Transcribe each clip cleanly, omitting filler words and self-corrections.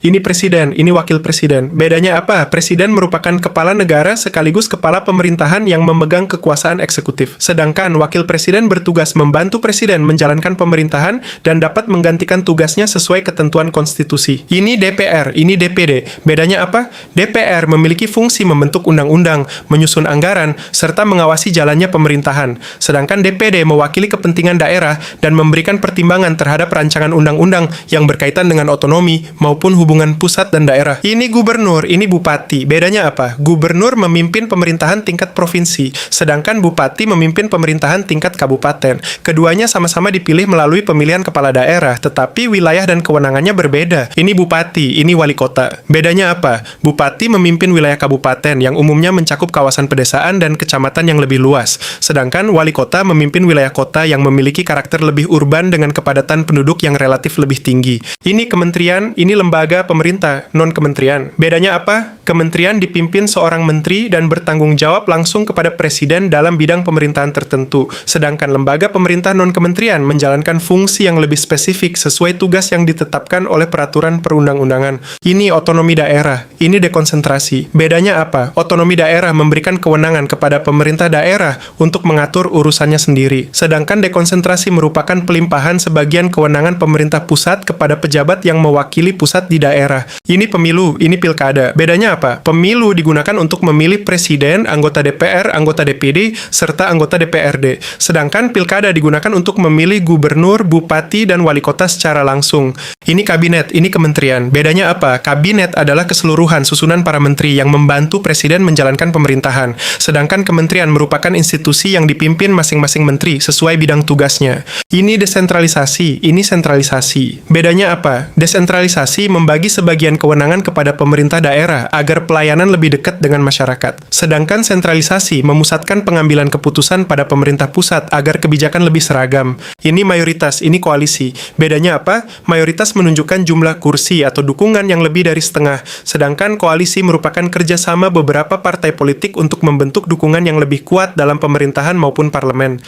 Ini presiden, ini wakil presiden. Bedanya apa? Presiden merupakan kepala negara sekaligus kepala pemerintahan yang memegang kekuasaan eksekutif. Sedangkan wakil presiden bertugas membantu presiden menjalankan pemerintahan dan dapat menggantikan tugasnya sesuai ketentuan konstitusi. Ini DPR, ini DPD. Bedanya apa? DPR memiliki fungsi membentuk undang-undang, menyusun anggaran, serta mengawasi jalannya pemerintahan. Sedangkan DPD mewakili kepentingan daerah dan memberikan pertimbangan terhadap rancangan undang-undang yang berkaitan dengan otonomi maupun hubungan pusat dan daerah. Ini gubernur, ini bupati. Bedanya apa? Gubernur memimpin pemerintahan tingkat provinsi, sedangkan bupati memimpin pemerintahan tingkat kabupaten. Keduanya sama-sama dipilih melalui pemilihan kepala daerah, tetapi wilayah dan kewenangannya berbeda. Ini bupati, ini wali kota. Bedanya apa? Bupati memimpin wilayah kabupaten yang umumnya mencakup kawasan pedesaan dan kecamatan yang lebih luas, sedangkan wali kota memimpin wilayah kota yang memiliki karakter lebih urban dengan kepadatan penduduk yang relatif lebih tinggi. Ini kementerian, ini lembaga pemerintah, non-kementerian. Bedanya apa? Kementerian dipimpin seorang menteri dan bertanggung jawab langsung kepada presiden dalam bidang pemerintahan tertentu, sedangkan lembaga pemerintah non-kementerian menjalankan fungsi yang lebih spesifik sesuai tugas yang ditetapkan oleh peraturan perundang-undangan. Ini otonomi daerah, ini dekonsentrasi. Bedanya apa? Otonomi daerah memberikan kewenangan kepada pemerintah daerah untuk mengatur urusannya sendiri, sedangkan dekonsentrasi merupakan pelimpahan sebagian kewenangan pemerintah pusat kepada pejabat yang mewakili pusat di daerah. Ini pemilu, ini pilkada. Bedanya apa? Pemilu digunakan untuk memilih presiden, anggota DPR, anggota DPD, serta anggota DPRD. Sedangkan pilkada digunakan untuk memilih gubernur, bupati, dan wali kota secara langsung. Ini kabinet, ini kementerian. Bedanya apa? Kabinet adalah keseluruhan susunan para menteri yang membantu presiden menjalankan pemerintahan. Sedangkan kementerian merupakan institusi yang dipimpin masing-masing menteri sesuai bidang tugasnya. Ini desentralisasi, ini sentralisasi. Bedanya apa? Desentralisasi membagi sebagian kewenangan kepada pemerintah daerah agar pelayanan lebih dekat dengan masyarakat. Sedangkan sentralisasi memusatkan pengambilan keputusan pada pemerintah pusat agar kebijakan lebih seragam. Ini mayoritas, ini koalisi. Bedanya apa? Mayoritas menunjukkan jumlah kursi atau dukungan yang lebih dari setengah, sedangkan koalisi merupakan kerjasama beberapa partai politik untuk membentuk dukungan yang lebih kuat dalam pemerintahan maupun parlemen.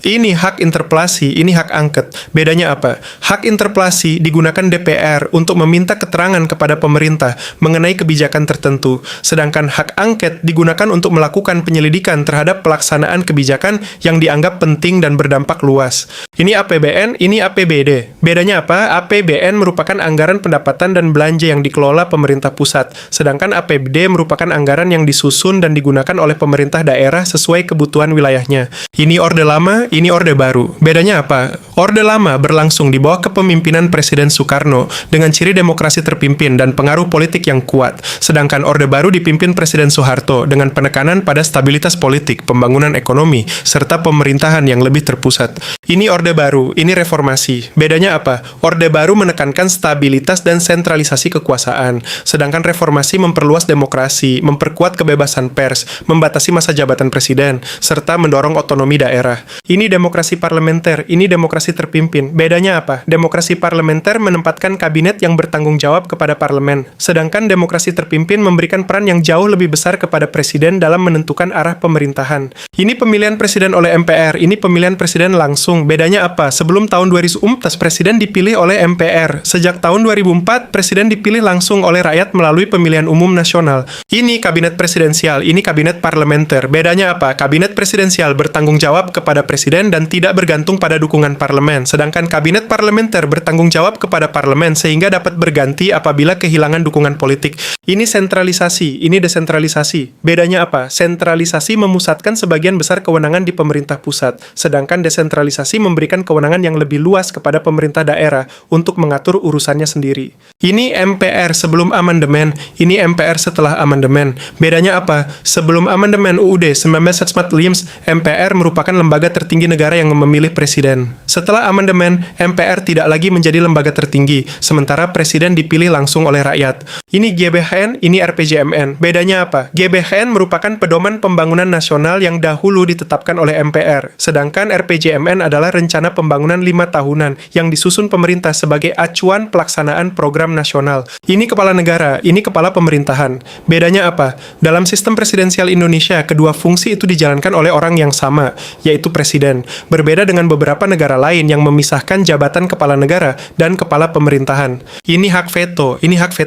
Ini hak interpelasi, ini hak angket. Bedanya apa? Hak interpelasi digunakan DPR untuk meminta keterangan kepada pemerintah mengenai kebijakan tertentu, sedangkan hak angket digunakan untuk melakukan penyelidikan terhadap pelaksanaan kebijakan yang dianggap penting dan berdampak luas. Ini APBN, ini APBD. Bedanya apa? APBN merupakan anggaran pendapatan dan belanja yang dikelola pemerintah pusat, sedangkan APBD merupakan anggaran yang disusun dan digunakan oleh pemerintah daerah sesuai kebutuhan wilayahnya. Ini Orde Lama, ini Orde Baru. Bedanya apa? Orde Lama berlangsung di bawah kepemimpinan Presiden Soekarno dengan ciri demokrasi terpimpin dan pengaruh politik yang kuat, sedangkan Orde Baru dipimpin Presiden Soeharto dengan penekanan pada stabilitas politik, pembangunan ekonomi, serta pemerintahan yang lebih terpusat. Ini Orde Baru, ini reformasi. Bedanya apa? Orde Baru menekankan stabilitas dan sentralisasi kekuasaan, sedangkan reformasi memperluas demokrasi, memperkuat kebebasan pers, membatasi masa jabatan presiden, serta mendorong otonomi daerah. Ini demokrasi parlementer, ini demokrasi terpimpin. Bedanya apa? Demokrasi parlementer menempatkan kabinet yang bertanggung jawab kepada parlemen, sedangkan demokrasi terpimpin memberikan peran yang jauh lebih besar kepada presiden dalam menentukan arah pemerintahan. Ini pemilihan presiden oleh MPR, ini pemilihan presiden langsung. Bedanya apa? Sebelum tahun 2004, presiden dipilih oleh MPR. Sejak tahun 2004, presiden dipilih langsung oleh rakyat melalui pemilihan umum nasional. Ini kabinet presidensial, ini kabinet parlementer. Bedanya apa? Kabinet presidensial bertanggung jawab kepada presiden dan tidak bergantung pada dukungan parlemen, sedangkan kabinet parlementer bertanggung jawab kepada parlemen sehingga dapat berganti apabila kehilangan dukungan politik. Ini sentralisasi, ini desentralisasi. Bedanya apa? Sentralisasi memusatkan sebagian besar kewenangan di pemerintah pusat, sedangkan desentralisasi memberikan kewenangan yang lebih luas kepada pemerintah daerah untuk mengatur urusannya sendiri. Ini MPR sebelum amandemen, ini MPR setelah amandemen. Bedanya apa? Sebelum amandemen UUD 1945, MPR merupakan lembaga tertinggi negara yang memilih presiden. Setelah amandemen, MPR tidak lagi menjadi lembaga tertinggi, sementara presiden dipilih langsung oleh rakyat. Ini GBHN, ini RPJMN. Bedanya apa? GBHN merupakan pedoman pembangunan nasional yang dahulu ditetapkan oleh MPR, sedangkan RPJMN adalah rencana pembangunan 5 tahunan yang disusun pemerintah sebagai acuan pelaksanaan program nasional. Ini kepala negara, ini kepala pemerintahan. Bedanya apa? Dalam sistem presidensial Indonesia, kedua fungsi itu dijalankan oleh orang yang sama, yaitu presiden. Berbeda dengan beberapa negara lain lain yang memisahkan jabatan kepala negara dan kepala pemerintahan. Ini hak veto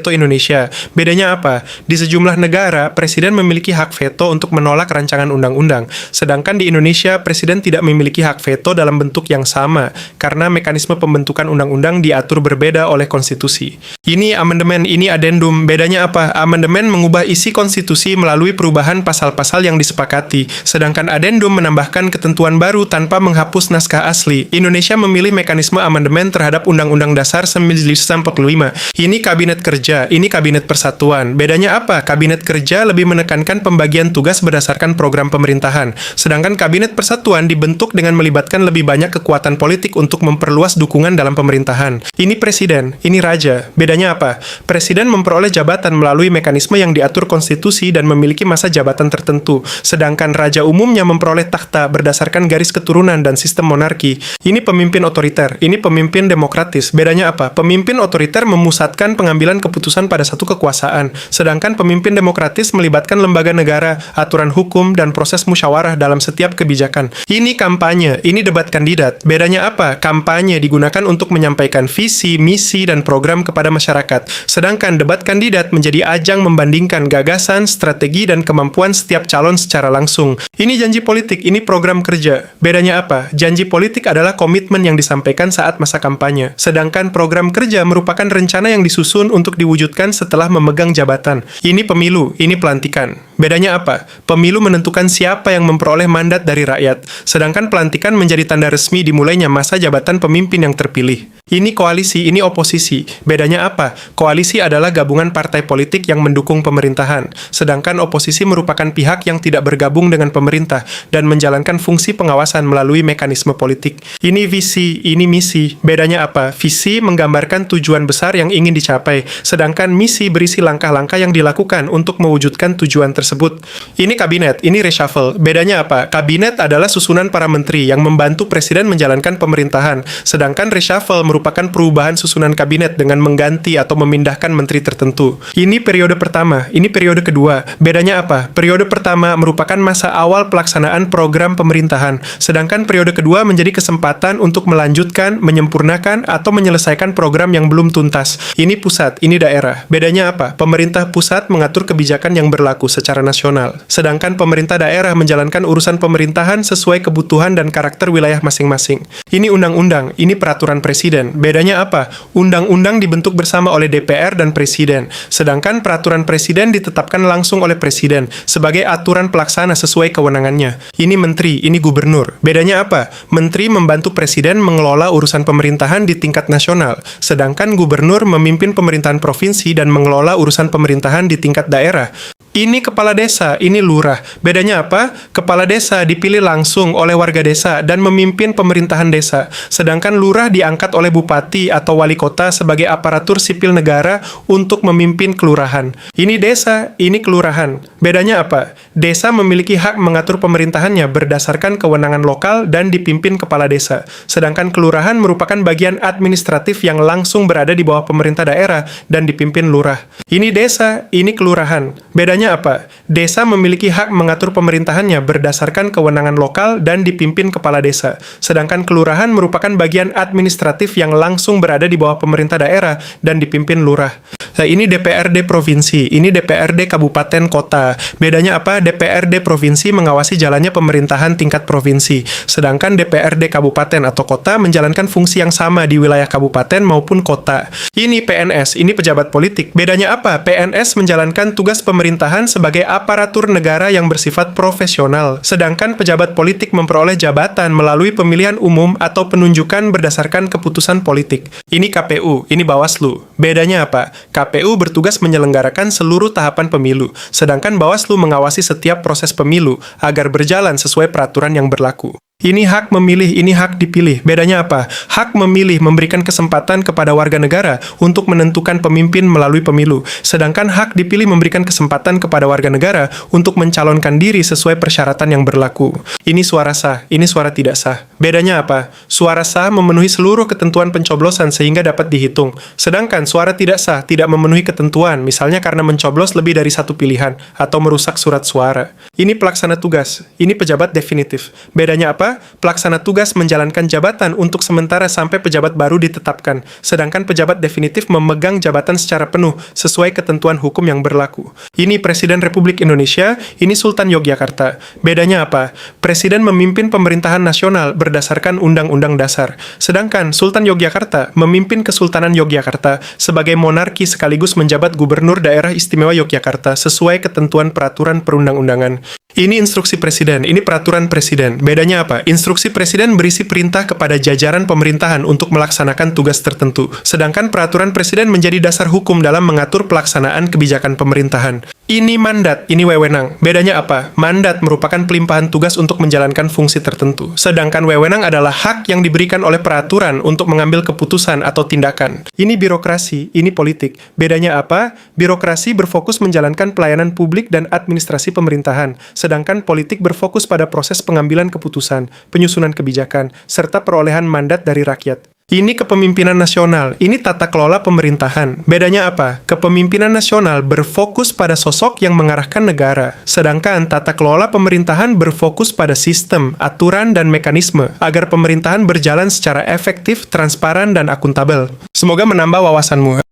Indonesia. Bedanya apa? Di sejumlah negara, presiden memiliki hak veto untuk menolak rancangan undang-undang. Sedangkan di Indonesia, presiden tidak memiliki hak veto dalam bentuk yang sama, karena mekanisme pembentukan undang-undang diatur berbeda oleh konstitusi. Ini amandemen, ini adendum. Bedanya apa? Amandemen mengubah isi konstitusi melalui perubahan pasal-pasal yang disepakati, sedangkan adendum menambahkan ketentuan baru tanpa menghapus naskah asli. Indonesia memilih mekanisme amandemen terhadap Undang-Undang Dasar 1945. Ini kabinet kerja, ini kabinet persatuan. Bedanya apa? Kabinet kerja lebih menekankan pembagian tugas berdasarkan program pemerintahan, sedangkan kabinet persatuan dibentuk dengan melibatkan lebih banyak kekuatan politik untuk memperluas dukungan dalam pemerintahan. Ini presiden, ini raja. Bedanya apa? Presiden memperoleh jabatan melalui mekanisme yang diatur konstitusi dan memiliki masa jabatan tertentu, sedangkan raja umumnya memperoleh takhta berdasarkan garis keturunan dan sistem monarki. Ini pemimpin otoriter, ini pemimpin demokratis. Bedanya apa? Pemimpin otoriter memusatkan pengambilan keputusan pada satu kekuasaan, sedangkan pemimpin demokratis melibatkan lembaga negara, aturan hukum, dan proses musyawarah dalam setiap kebijakan. Ini kampanye, ini debat kandidat. Bedanya apa? Kampanye digunakan untuk menyampaikan visi, misi, dan program kepada masyarakat, sedangkan debat kandidat menjadi ajang membandingkan gagasan, strategi, dan kemampuan setiap calon secara langsung. Ini janji politik, ini program kerja. Bedanya apa? Janji politik adalah komitmen yang disampaikan saat masa kampanye, sedangkan program kerja merupakan rencana yang disusun untuk diwujudkan setelah memegang jabatan. Ini pemilu, ini pelantikan. Bedanya apa? Pemilu menentukan siapa yang memperoleh mandat dari rakyat, sedangkan pelantikan menjadi tanda resmi dimulainya masa jabatan pemimpin yang terpilih. Ini koalisi, ini oposisi. Bedanya apa? Koalisi adalah gabungan partai politik yang mendukung pemerintahan, sedangkan oposisi merupakan pihak yang tidak bergabung dengan pemerintah dan menjalankan fungsi pengawasan melalui mekanisme politik. Ini visi, ini misi. Bedanya apa? Visi menggambarkan tujuan besar yang ingin dicapai, sedangkan misi berisi langkah-langkah yang dilakukan untuk mewujudkan tujuan tersebut. Ini kabinet, ini reshuffle. Bedanya apa? Kabinet adalah susunan para menteri yang membantu presiden menjalankan pemerintahan, sedangkan reshuffle merupakan perubahan susunan kabinet dengan mengganti atau memindahkan menteri tertentu. Ini periode pertama, ini periode kedua. Bedanya apa? Periode pertama merupakan masa awal pelaksanaan program pemerintahan, sedangkan periode kedua menjadi kesempatan untuk melanjutkan, menyempurnakan, atau menyelesaikan program yang belum tuntas. Ini pusat, ini daerah. Bedanya apa? Pemerintah pusat mengatur kebijakan yang berlaku secara nasional, sedangkan pemerintah daerah menjalankan urusan pemerintahan sesuai kebutuhan dan karakter wilayah masing-masing. Ini undang-undang, ini peraturan presiden. Bedanya apa? Undang-undang dibentuk bersama oleh DPR dan presiden, sedangkan peraturan presiden ditetapkan langsung oleh presiden sebagai aturan pelaksana sesuai kewenangannya. Ini menteri, ini gubernur. Bedanya apa? Menteri membantu presiden mengelola urusan pemerintahan di tingkat nasional, sedangkan gubernur memimpin pemerintahan provinsi dan mengelola urusan pemerintahan di tingkat daerah. Ini kepala desa, ini lurah. Bedanya apa? Kepala desa dipilih langsung oleh warga desa dan memimpin pemerintahan desa, sedangkan lurah diangkat oleh bupati atau wali kota sebagai aparatur sipil negara untuk memimpin kelurahan. Ini desa, ini kelurahan. Bedanya apa? Desa memiliki hak mengatur pemerintahannya berdasarkan kewenangan lokal dan dipimpin kepala desa, sedangkan kelurahan merupakan bagian administratif yang langsung berada di bawah pemerintah daerah dan dipimpin lurah. Ini desa, ini kelurahan. Bedanya apa? Desa memiliki hak mengatur pemerintahannya berdasarkan kewenangan lokal dan dipimpin kepala desa, sedangkan kelurahan merupakan bagian administratif yang langsung berada di bawah pemerintah daerah dan dipimpin lurah. Nah, ini DPRD provinsi, ini DPRD kabupaten kota. Bedanya apa? DPRD provinsi mengawasi jalannya pemerintahan tingkat provinsi, sedangkan DPRD kabupaten atau kota menjalankan fungsi yang sama di wilayah kabupaten maupun kota. Ini PNS, ini pejabat politik. Bedanya apa? PNS menjalankan tugas pemerintahan sebagai aparatur negara yang bersifat profesional, sedangkan pejabat politik memperoleh jabatan melalui pemilihan umum atau penunjukan berdasarkan keputusan politik. Ini KPU, ini Bawaslu. Bedanya apa? KPU bertugas menyelenggarakan seluruh tahapan pemilu, sedangkan Bawaslu mengawasi setiap proses pemilu agar berjalan sesuai peraturan yang berlaku. Ini hak memilih, ini hak dipilih. Bedanya apa? Hak memilih memberikan kesempatan kepada warga negara untuk menentukan pemimpin melalui pemilu, sedangkan hak dipilih memberikan kesempatan kepada warga negara untuk mencalonkan diri sesuai persyaratan yang berlaku. Ini suara sah, ini suara tidak sah. Bedanya apa? Suara sah memenuhi seluruh ketentuan pencoblosan sehingga dapat dihitung, sedangkan suara tidak sah tidak memenuhi ketentuan, misalnya karena mencoblos lebih dari satu pilihan atau merusak surat suara. Ini pelaksana tugas, ini pejabat definitif. Bedanya apa? apa? Pelaksana tugas menjalankan jabatan untuk sementara sampai pejabat baru ditetapkan, sedangkan pejabat definitif memegang jabatan secara penuh sesuai ketentuan hukum yang berlaku. Ini Presiden Republik Indonesia, ini Sultan Yogyakarta. Bedanya apa? Presiden memimpin pemerintahan nasional berdasarkan Undang-Undang Dasar, sedangkan Sultan Yogyakarta memimpin Kesultanan Yogyakarta sebagai monarki sekaligus menjabat Gubernur Daerah Istimewa Yogyakarta sesuai ketentuan peraturan perundang-undangan. Ini instruksi presiden, ini peraturan presiden. Bedanya apa? Instruksi presiden berisi perintah kepada jajaran pemerintahan untuk melaksanakan tugas tertentu, sedangkan peraturan presiden menjadi dasar hukum dalam mengatur pelaksanaan kebijakan pemerintahan. Ini mandat, ini wewenang. Bedanya apa? Mandat merupakan pelimpahan tugas untuk menjalankan fungsi tertentu, sedangkan wewenang adalah hak yang diberikan oleh peraturan untuk mengambil keputusan atau tindakan. Ini birokrasi, ini politik. Bedanya apa? Birokrasi berfokus menjalankan pelayanan publik dan administrasi pemerintahan, sedangkan politik berfokus pada proses pengambilan keputusan, penyusunan kebijakan, serta perolehan mandat dari rakyat. Ini kepemimpinan nasional, ini tata kelola pemerintahan. Bedanya apa? Kepemimpinan nasional berfokus pada sosok yang mengarahkan negara, sedangkan tata kelola pemerintahan berfokus pada sistem, aturan, dan mekanisme agar pemerintahan berjalan secara efektif, transparan, dan akuntabel. Semoga menambah wawasanmu.